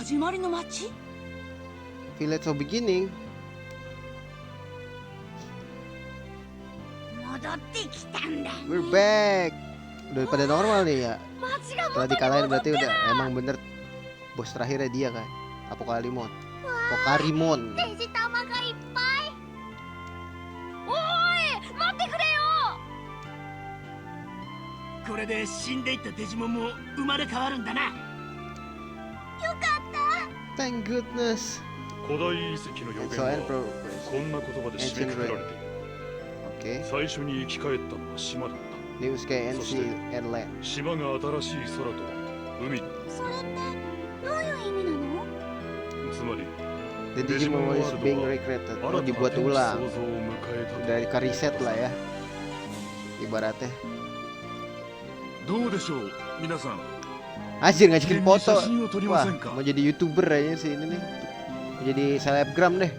始まりの街? Village of Beginning. 戻ってきたんだね。 We're back. Udah pada normal nih ya. 街が Setelah 元に dikalahin 戻っ berarti てる。 udah emang bener bos terakhirnya dia kan. Apokalimon. Pokarimon. デジ玉がいっぱい。おーい、待ってくれよ。これで死んでいったデジモンも生まれ変わるんだな。よかった。 Thank goodness. 古代遺跡の予 And 言 so は and こ progress. んな言葉で締めくくられている。 Okay. 最初に生き返ったのは島だった。 New Sky and Sea and Land. 島が新しい空と海だ。それってどういう意味なの？つまり The Digimon is being recreated. 新た Oh, な dibuat 天地創 ulang. 造を迎えたと。 Dari ke reset lah ya. Ibaratnya. どうでしょう皆さん。 Anjir ngajakin 記念に foto. 写真を撮りま Wah, せんか。 mau jadi YouTuber aja sih ini nih. Mau jadi selebgram deh.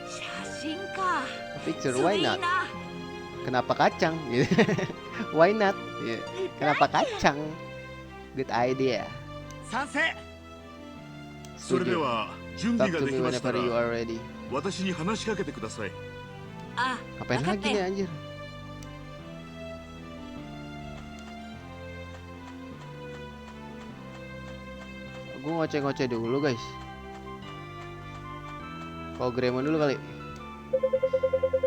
写真か。 Picture, そ why れいい not? な。 Kenapa kacang? Gitu. Why not? Iya. Kenapa kacang? Good idea. 賛成。それで Setuju. は準備 Talk が to で me きました whenever you ら are ready. 私に話しかけてください。あ、 Ngapain lagi nih anjir? Gue ngoceh-ngoceh dulu guys. Kalau Gremon dulu kali.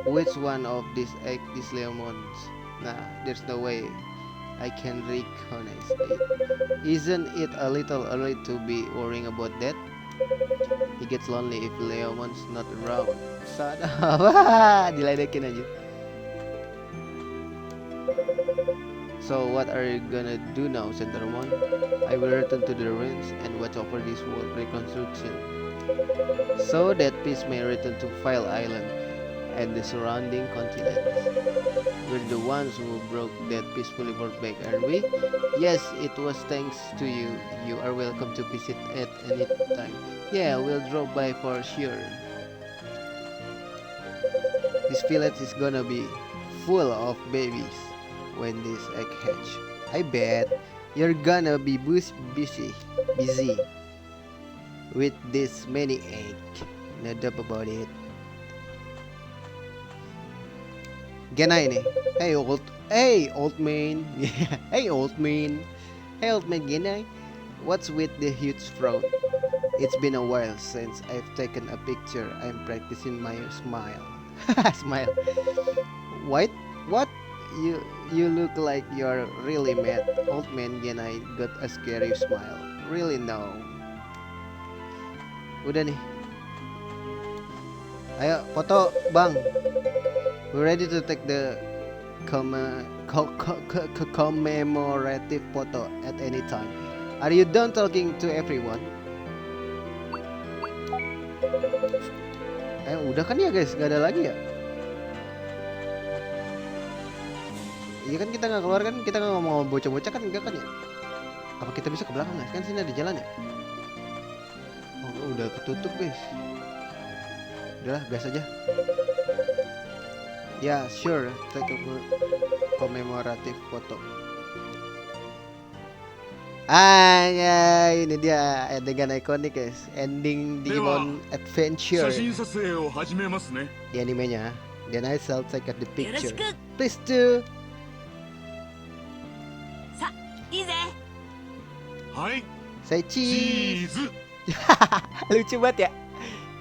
Which one of these egg is Leomons? Nah, there's no way I can recognize it. Isn't it a little early to be worrying about that? He gets lonely if Leomon's not around. Son of diledekin aja. So what are you gonna do now, Centermon? I will return to the ruins and watch over this world reconstruction, so that peace may return to File Island and the surrounding continents. We're the ones who broke that peacefully brought back, aren't we? Yes, it was thanks to you. You are welcome to visit at any time. Yeah, we'll drop by for sure. This village is gonna be full of babies when this egg hatch. I bet you're gonna be busy with this many eggs. No doubt about it. Genai nih. Hey old man. Hey old man. Hey old man Genai. What's with the huge frown? It's been a while since I've taken a picture. I'm practicing my smile. Smile. What? You look like you're really mad. Old man Genai got a scary smile. Really no. Udah nih. Ayo foto bang. We're ready to take the commemorative photo at any time. Are you done talking to everyone? Udah kan ya guys, gak ada lagi ya? Iya kan kita nggak keluar kan, kita nggak ngomong sama bocah-bocah kan, enggak kan ya? Apa kita bisa ke belakang guys? Kan sini ada jalan ya? Oh udah ketutup guys. Udahlah gas aja. Ya sure, take a commemorative photo. Ya ini dia adegan ikonik guys, ending Digimon Adventure 写真撮影を始めますね。 di animenya. Then I shall take the よろし picture. く。 Please do. さ、いいぜ。はい。 Say チ cheese. ーズ。 Lucu banget ya.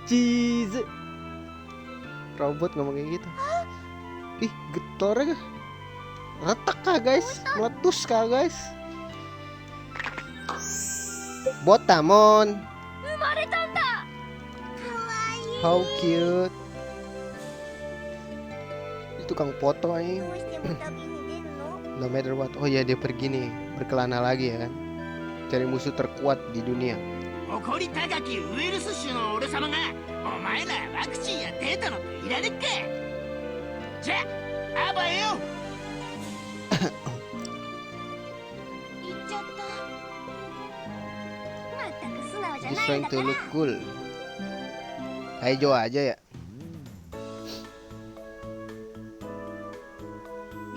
Cheese. Robot ngomong kayak gitu. Ih, getor kah? Retak kah guys? Meletus kah guys? Botamon. 生まれたんだ。かわいい。 How cute. Itu tukang foto nih. どうしても旅に出るの？ No matter what. Oh ya dia pergi nih, berkelana lagi ya kan. Cari musuh terkuat di dunia. 誇り高きウイルス種の俺様がお前らワクチンやデータのといられっか。じゃあ、あばよ。言っちゃった。まったく素直じゃ He's ないん trying だ to から。 look cool. Haijo aja ya.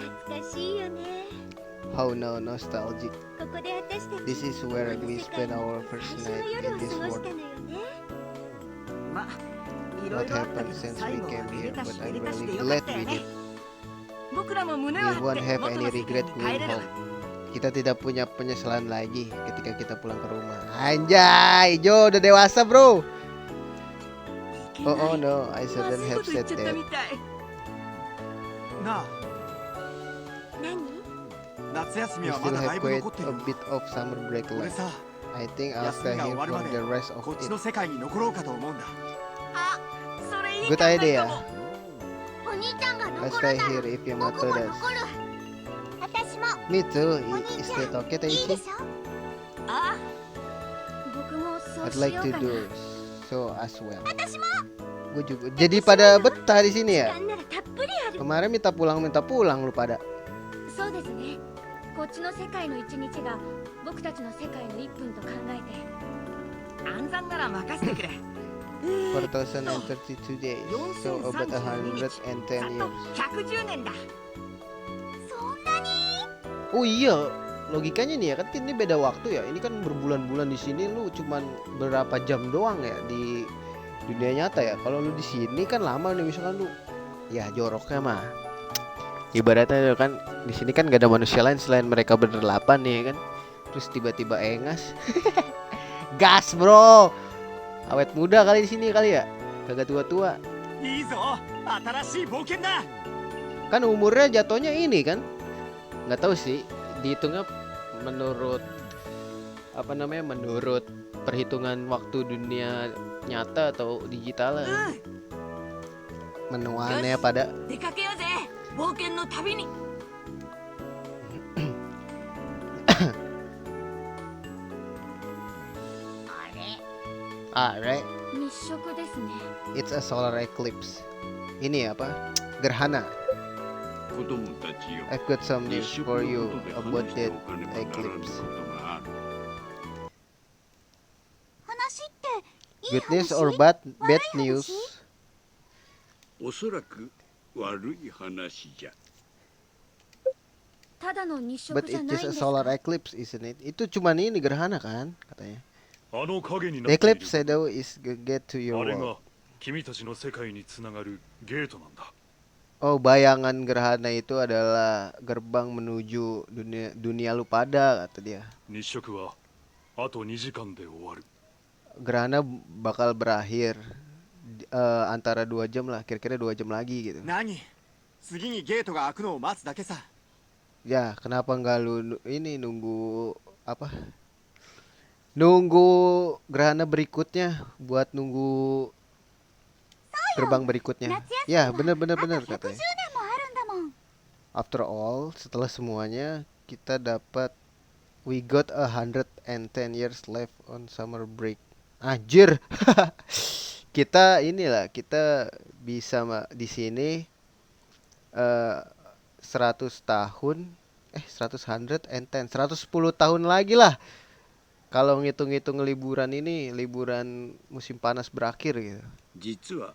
懐かしいよね。 How Oh no, nostalgic. ここで私たち This is where この we 世界 spend の our first 最 night 初の夜 in を this 過ごし world. たのよね。ま、いろ What いろあったけ happened ど since 最 we 後は came め here, でた but しめ I'm でたし really でよか glad ったよ we ね did. 僕らも胸を We 張っ won't て have 元 any の世界 regret に帰 going れる home. Kita tidak punya penyesalan lagi ketika kita pulang ke rumah. Anjay, Jo udah dewasa bro. いけ Oh な oh い no, I ま shouldn't ずい have こと言っ said ちゃった that. みたいなあ何？夏休み We はま still だだ have いぶ quite 残ってる a よ bit of summer break 俺 left. さ I think 休 after みが終 here わるま for で the rest こ of っち it. の世界に残ろうかと思うんだあ、それいい Good 考え idea. かもお兄ちゃんが Let's 残 stay るなら here if 僕 Yamato も does. 残る。私も Me too. お兄 Is ちゃ that ん okay, いいで Taichi? しょ？あ僕もそう I'd し like よ to うかな。 do so as well. 私も Gue juga. Jadi pada betah di sini 時 ya? 間ならたっぷりある。 Kemarin minta pulang lu pada. そうですね。こっちの世界の一日が僕たちの世界の1分と考えて。暗算なら任せてくれ4032 days. So about 110 years. 110年だそんなに？ Oh iya, logikanya nih ya kan ini beda waktu ya. Ini kan berbulan-bulan di sini lu cuman berapa jam doang ya di dunia nyata ya. Kalau lu di sini kan lama nih misalkan lu ya joroknya mah. Ibaratnya kan di sini kan gak ada manusia lain selain mereka berdelapan nih ya kan. Terus tiba-tiba engas. Gas, bro. Awet muda kali di sini kali ya. Kagak tua-tua. いいぞ新しい冒険だ Kan umurnya jatuhnya ini kan. Nggak tahu sih, dihitungnya menurut apa namanya? Menurut perhitungan waktu dunia nyata atau digital lah. うん Menuannya pada 出かけようぜ冒険の旅にあれ？ alright. 日食ですね。 It's a solar eclipse. Ini apa? Gerhana. 子供たちよ I've got some 日 news 食 for の you ことで about 話して that おかねばならぬこ eclipse. とがある話っていい Good news 話？ or bad 悪い news? 話？おそらく悪い話じゃただの日食 But じゃ it's ないん just で a す solar か？ eclipse, isn't it? Itu cuman ini gerhana kan katanya. あの影に The なっている eclipse shadow is get to your あれ world. が君たちの世界につながるゲートなんだ Oh, bayangan gerhana itu adalah gerbang menuju dunia lu pada kata dia. 日食はあと2時間で終わる Gerhana bakal berakhir antara 2 jam lah, kira-kira 2 jam lagi gitu. 何次にゲートが開くのを待つだけさ Ya, kenapa nggak lu ini nunggu apa? Nunggu gerhana berikutnya buat nunggu gerbang berikutnya. Ya, bener あと bener 110 katanya. 年もあるんだもん。 After all, setelah semuanya kita dapat we got 110 years left on summer break. Anjir. Kita inilah, kita bisa di sini 100 tahun 110 tahun lagi lah. Kalau ngitung-ngitung liburan ini, liburan musim panas berakhir gitu. 実は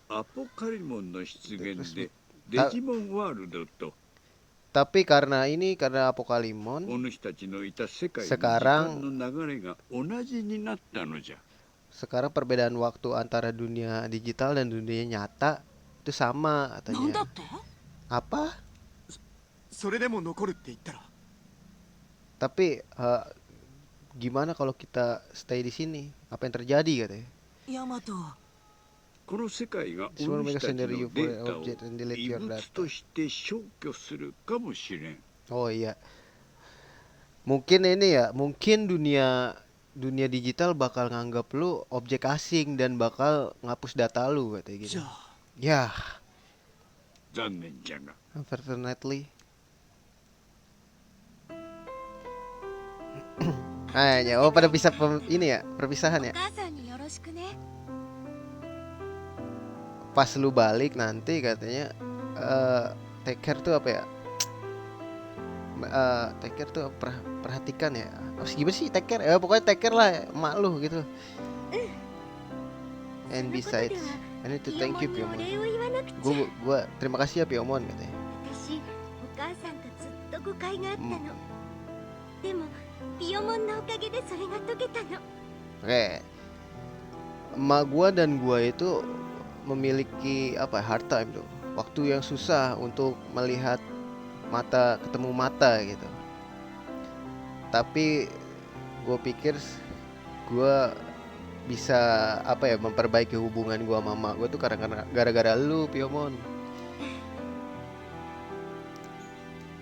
アポカリモンの出現 Terus でデジモンワールドと Tapi karena Apokalimon お主たちのいた世界の時 Sekarang 間の流れが同じになったのじゃ sekarang perbedaan waktu antara dunia digital dan dunia nyata itu sama なんだ katanya. って Apa? それでも残るって言ったら Tapi gimana kalau kita stay di sini? Apa yang terjadi katanya? ヤマトこの世界が This will お make 主 a たちの scenario デ for ー an タを object and delete 異 your 物 data. として消去するかもしれん Oh iya. Mungkin ini ya, mungkin dunia digital bakal nganggap lu objek asing dan bakal ngapus data lu katanya じ gitu. ゃあ Ya, 残念じゃが unfortunately. Hanya, oh pada bisa ini ya, perpisahan お ya. 母さんによろしくね。 Pas lu balik nanti katanya take care tuh apa ya? Take care tuh perhatikan ya. Gimana sih take care? Pokoknya take care lah emak lu gitu. And besides, I need to ピヨ thank モ you ンにお Piomon. 礼を言わなくちゃ。 Gua terima kasih ya Piomon katanya. 私、お母さんとずっと誤解があったの。でもピヨモンのおかげでそれが解けたの。 Oke, emak gua dan gua itu memiliki apa hard time tuh, waktu yang susah untuk melihat mata ketemu mata gitu. Tapi gue pikir gue bisa apa ya memperbaiki hubungan gue sama mama gue tuh karena gara-gara lu, Piomon.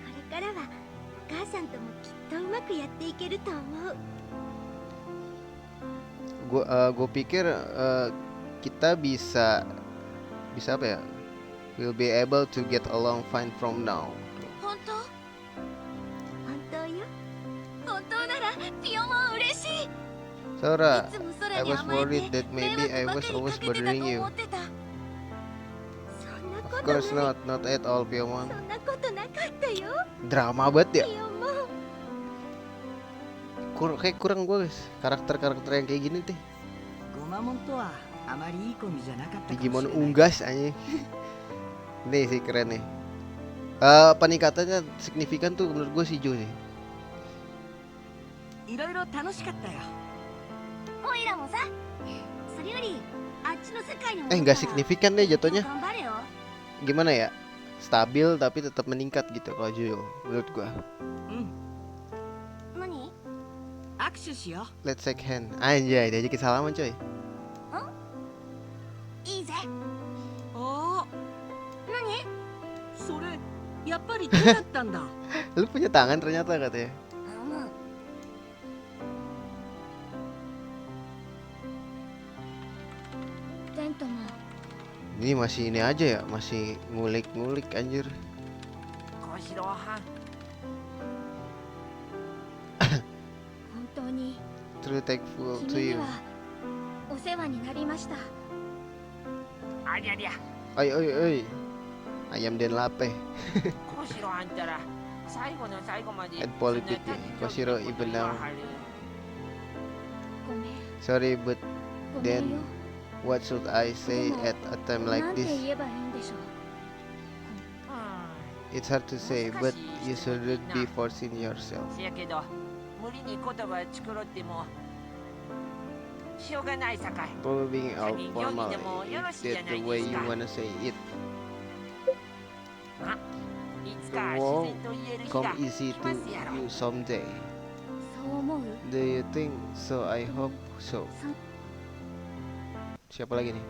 これからはお母さんともきっとうまくやっていけると思う。 Gue pikir kita bisa apa ya? We'll be able to get along fine from now. 本当？本当よ。本当ならピヨモン嬉しい。 Sora, いつも I 空に was 甘え worried て that 迷 maybe I 惑ば was かり always かけてた bothering と you. 思ってた。そんなこ Of とない。 course not at all, Piomon. そんなことなかったよ。 Drama banget ya. ピヨモン。 Kayak kurang gue guys, karakter-karakter yang kayak gini teh. ゴマモンとはあまりいいコンビじゃなかったかもしれ Digimon ない unggas anjing. Ini sih keren nih. Peningkatannya signifikan tuh menurut gue si Jo sih. いろいろ楽しかったよ。オイラもさ。それよりあっちの世界にも Nggak signifikan deh jatuhnya. 頑張れよ。 Gimana ya? Stabil tapi tetap meningkat gitu kalau Jo menurut gue. うん何？握手しよ Let's shake hand. Anjay, diajakin salaman coy. いいぜ。う。おお、何？それやっぱり手だったんだ。 Lu punya tangan ternyata katanya. うん。テントも Ini masih ini aja ya, masih ngulik-ngulik anjir. 小四郎はん。本当に True thankful to 君に you. はお世話になりました。ありゃりゃ、 Oi oi oi. Ayam dan lape. 小四郎あんたら最後の最後まで And politic nih. Koshiro even now. ごめん。 Sorry but ごめんよ。 what should I say at a time な like んて this? 言えばいいんでしょう。 It's hard to say, but you shouldn't be forcing yourself. せやけど無理に言葉作ろってもしょうがないさかい。 Probably being out formal is that the way you wanna say it. いつか The 自 wall 然と言える日 come が easy 来 to ますやろ。 you someday. そう思う？ Do you think so? I hope so. Siapa lagi nih?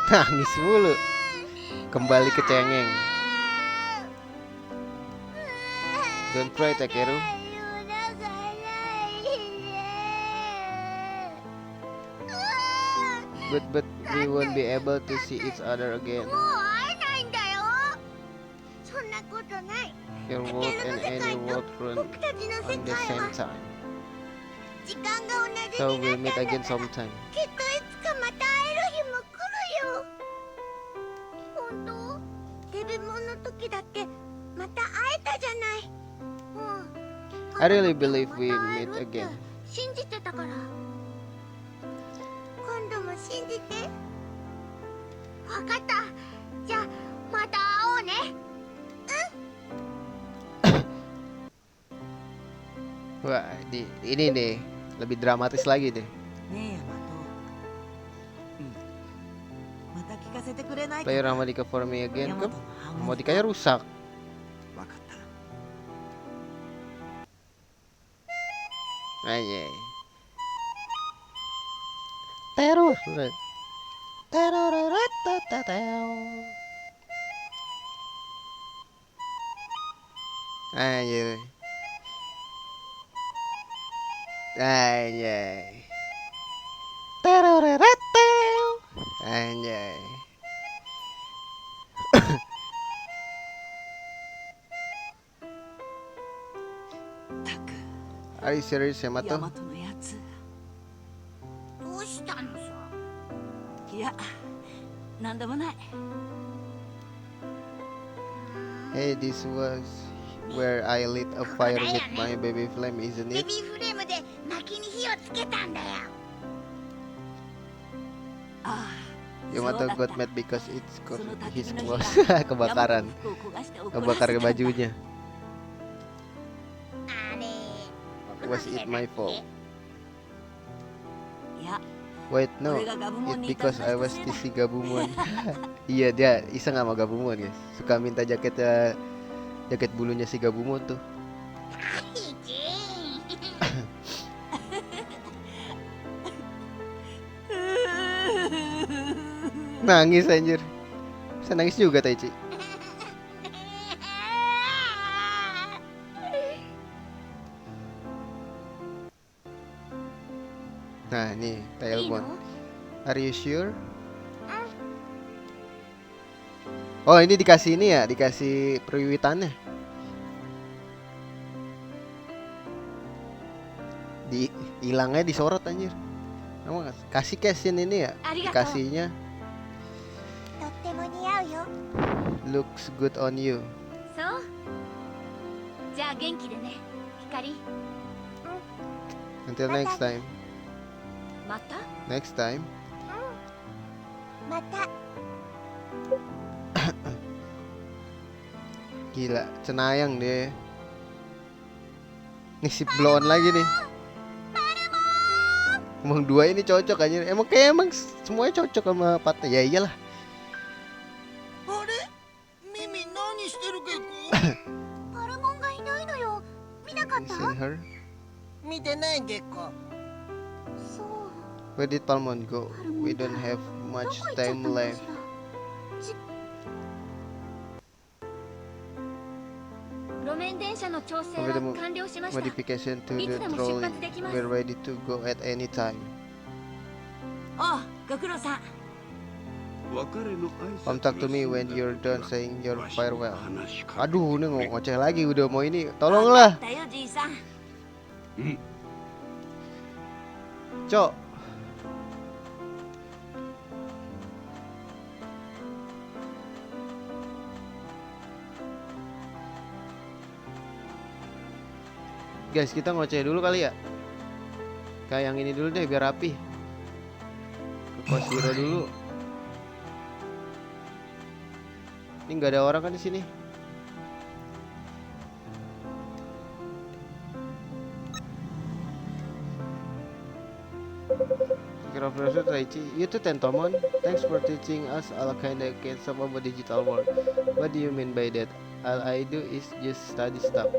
Nangis mulu. Kembali ke cengeng. Don't cry, Takeru. But we won't be able to see each other again. もう会えないんだよ。そんなことない。 Your world and any world run 僕たちの世 on the 界 same は time. 時間が同じ So に we'll な meet ったんだ again から。 sometime. きっといつかまた会える日も来るよ。本当？デビモンの時だってまた会えたじゃない。うん。 I really believe we また会え meet るって again. 信じてたから。今度も信じて。わかった。じゃあまた会おうね。 Wah, ini nih lebih dramatis lagi deh. ねえヤマト。うん。また聞かせてくれないか Play な。 Ramadika for me ヤ again. マ Kan トのハーモニカ。 Ramadikanya rusak. わかった。 Anjay. Terus. Anjay. Anjay. Anjay. Are you serious, ヤ Yamato? マトのやつ。どうしたのさ。いや、なんでもない。 Hey, this was where I lit a fire with my baby flame, isn't ベ it? ビーフレームで薪に火をつけたんだよ。ああ。 Yamato そうだった got mad because it's その his 焚き火の clothes 火が kebakaran. ヤマトの服を焦がして怒らせ Kebakar たんだ。 bajunya. Was it my fault? いや Wait, no. 俺がガブモ It ンにいたず because ら I した was せいだ teasing Gabumon. Iya, dia iseng sama Gabumon, guys. Suka minta jaket bulunya si Gabumon tuh. 兄貴 Nangis anjir. Bisa nangis juga Taichi. Nah, nih, いい telepon. の Are you sure? Oh, ini dikasih ini ya, dikasih perwiwitannya. Hilangnya disorot anjir. Emang kasih casing ini ya? ありがとう Dikasihnya とっても似合うよ looks good on you. そうじゃあ元気でね光 Until next time. また Next time. また Gila, cenayang deh. Nih si blow on lagi nih. Emang dua ini cocok aja. Emang semuanya cocok sama Patna. Ya iyalah. あれミミ何してるゲコパルモンがいないのよ見なかっ You た seen her? 見てないゲコそう Where did Palmon go? We don't have ど much こ行っちゃった time のか left. しら路面電車の調整 Over the は完了しました modification to い the つでも出 trolley. 発できます We're ready to go at any time. ああご苦労さん別れの挨拶 Contact to me が済 when んだ you're 時 done は saying your わしの farewell. 話しかけ Aduh, ini て ngoceh lagi udah mau ini. わか Tolonglah, ったよじいさん Cok. Guys, kita ngoceh dulu kali ya. Kayak yang ini dulu deh biar rapi. Ke kos Hiro dulu. Ini nggak ada orang kan di sini. Professor Taichi, you too Tentomon. Thanks for teaching us all kind of stuff about digital world. What do you mean by that? All I do is just study stuff.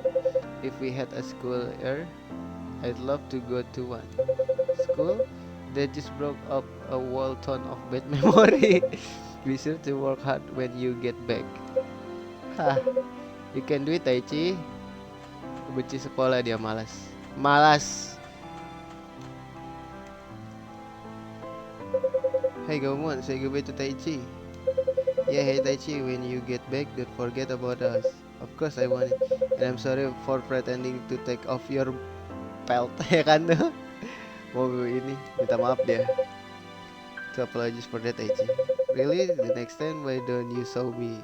If we had a school here, I'd love to go to one. School? That just broke up a whole ton of bad memory. Be sure to work hard when you get back. Hah, you can do it Taichi. Benci sekolah dia malas. Malas. Hey Gomon, say goodbye to Taichi. Yeah, hey Taichi, when you get back, don't forget about us. Of course I want it. And I'm sorry for pretending to take off your pelt. Ya kan tuh? Mau ini, minta maaf dia. To apologize for that Taichi. Really? The next time, why don't you show me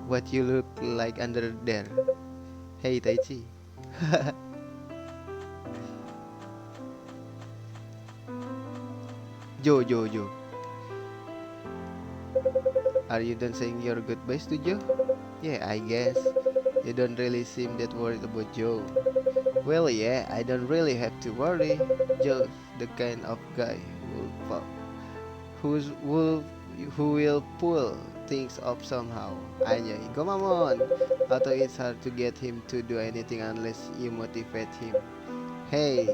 what you look like under there? Hey Taichi. Jo. Are you done saying your goodbyes to Joe? Yeah, I guess. You don't really seem that worried about Joe. Well, yeah, I don't really have to worry. Joe's the kind of guy who will pull things up somehow. Anjay, Gomamon. Although it's hard to get him to do anything unless you motivate him. Hey,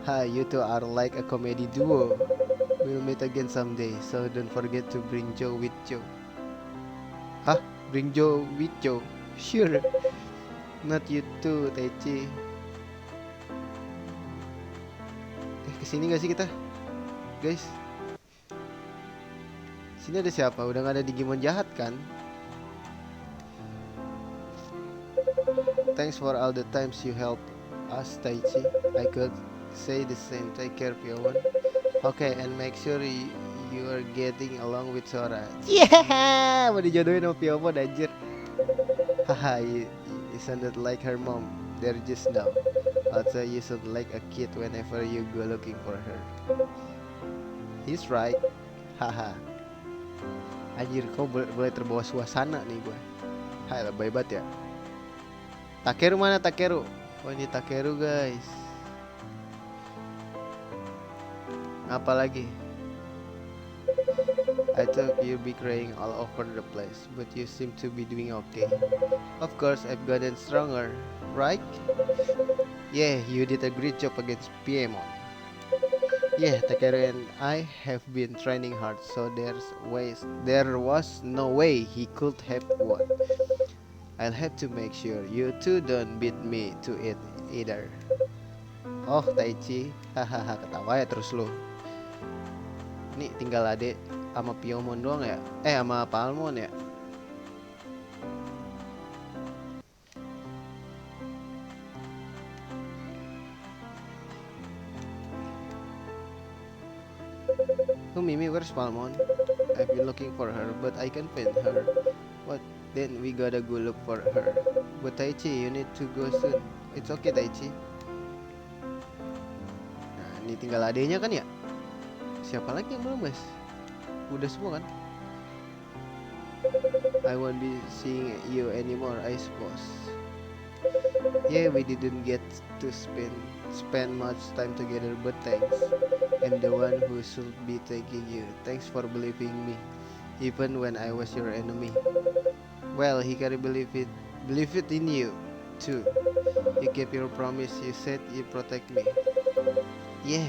hi, you two are like a comedy duo. We'll meet again someday, so don't forget to bring Joe with you. Hah? Bring Joe with you? Sure. Not you too, Taichi. Kesini gak sih kita? Guys, sini ada siapa? Udah gak ada Digimon jahat kan? Thanks for all the times you help us, Taichi. I could say the same. Take care, Piomon. Okay, and make sure you are getting along with Sora. Yeah, mau dijodohin sama Piomon anjir. Haha, you sounded like her mom there just now. Also, you sound like a kid whenever you go looking for her. He's right. Haha. Anjir, kau boleh terbawa suasana nih gue. Hai, lebay banget ya. Takeru mana Takeru? Oh, ini Takeru guys. Apa lagi? I thought you'd be crying all over the place, but you seem to be doing okay. Of course, I've gotten stronger, right? Yeah, you did a great job against Piemon. Yeah, Takeru and I have been training hard, so there was no way he could have won. I'll have to make sure you two don't beat me to it either. Oh, Taichi, hahaha, ketawa ya terus lu. Nih tinggal Ade sama Piemon doang ya? Sama Palmon ya? Oh, Mimi, where's Palmon? I've been looking for her, but I can't find her. What? Then we gotta go look for her. But Taichi, you need to go soon. It's okay, Taichi. Nah, ini tinggal adenya kan ya? Siapa lagi yang belum, guys? Udah semua kan? I won't be seeing you anymore, I suppose. Yeah, we didn't get to spend much time together, but thanks. I'm the one who should be thanking you. Thanks for believing me, even when I was your enemy. Well, Hikari believe it in you too. You kept your promise. You said you protect me. Yeah,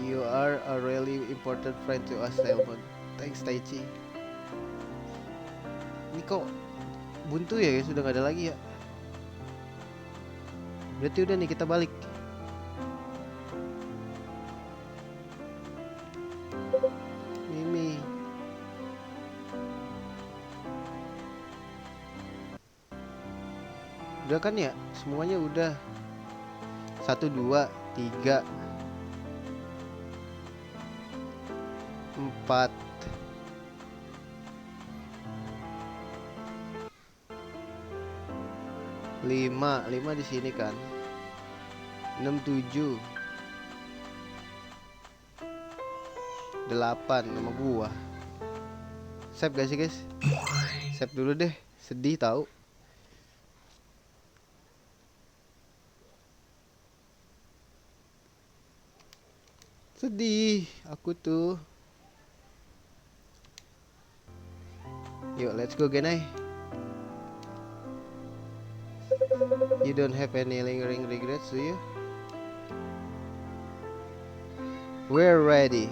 you are a really important friend to us, Elmon. Thanks, Taichi. Ini kok buntu ya guys, udah gak ada lagi ya. Berarti udah nih kita balik. Mimi. Udah kan ya? Semuanya udah. 1, 2, 3 4 5 di sini kan. 6, 7 8 sama gua. Save gak sih guys? Save dulu deh. Sedih tahu. Sedih aku tuh. Yuk, let's go Genai. You don't have any lingering regrets, do you? We're ready.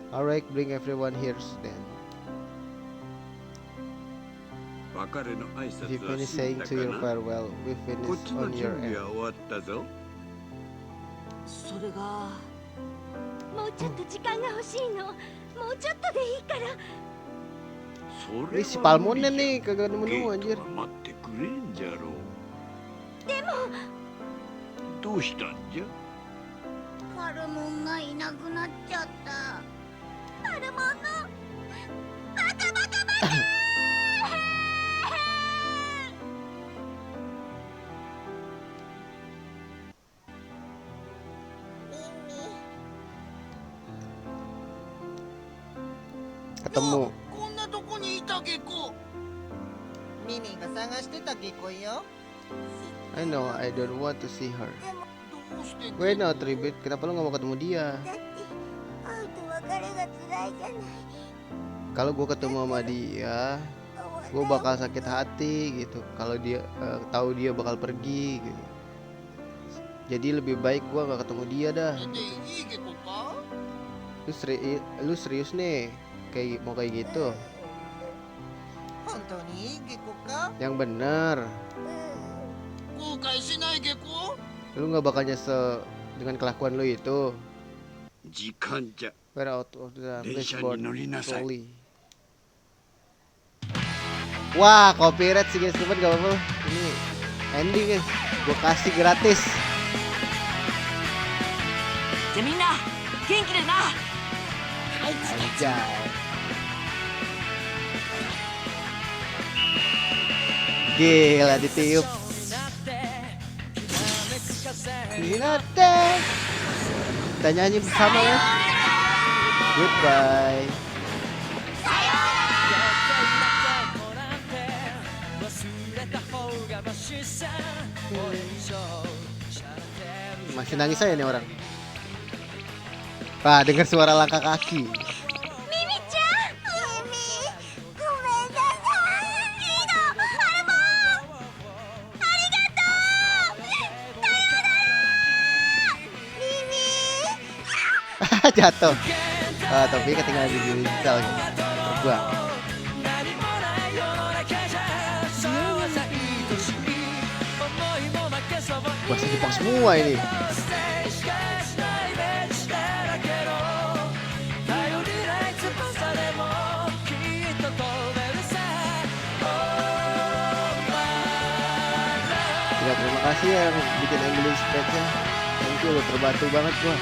Alright, bring everyone here then. 別れの挨 If you 拶は finish 済 saying んだ to か your な。 farewell, we こっ finish ちの on 準 your 備 end. は終わったぞ。それがもうちょっと時間が欲しいの。もうちょっとでいいから。それは Wih, si Palmon 無理じゃ nih kagak ゲ nemu-nemu ー anjir. トは待ってくれんじゃろう。でもどうしたんじゃ。パルモンがいなくなっちゃった。パルモンのバカバカバカミミ Ketemu. こんなとこにいたゲコ。ミミが探してたゲコよ。 I know, I don't want to see her. どうして Wait, no, Tribute. Kenapa lu gak mau ketemu dia? だって会うと別れが辛いじゃない。 Kalau gua ketemu sama dia, gua bakal sakit hati gitu. Kalau dia tahu dia bakal pergi gitu. Jadi lebih baik gua nggak ketemu dia dah. でいいゲコか。 Lu serius nih? Mau kayak gitu? 本当にいいゲコか？ Yang bener. 後悔しないゲコ。 Lu nggak bakal nyesel dengan kelakuan lu itu. 時間じゃ。 We're out of the Densha dashboard ni norinasai. slowly. Wah, copyright sih guys, cuman gak apa-apa. Ini ending guys, gua kasih gratis. じゃあみんな元気でな。 Anjay. Gila ditiup. Hinata. Kita nyanyi bersama ya. Goodbye. Masih nangis aja nih orang. Wah, dengar suara langkah kaki. ミミちゃんミミごめんなさいリードアルバムありがとうさようならミミ Jatuh. Tapi ketinggalan di digital terbuang. Bahasa Jepang semua ini. Ya, terima kasih yang bikin English page-nya. Thank you, terbantu banget gua.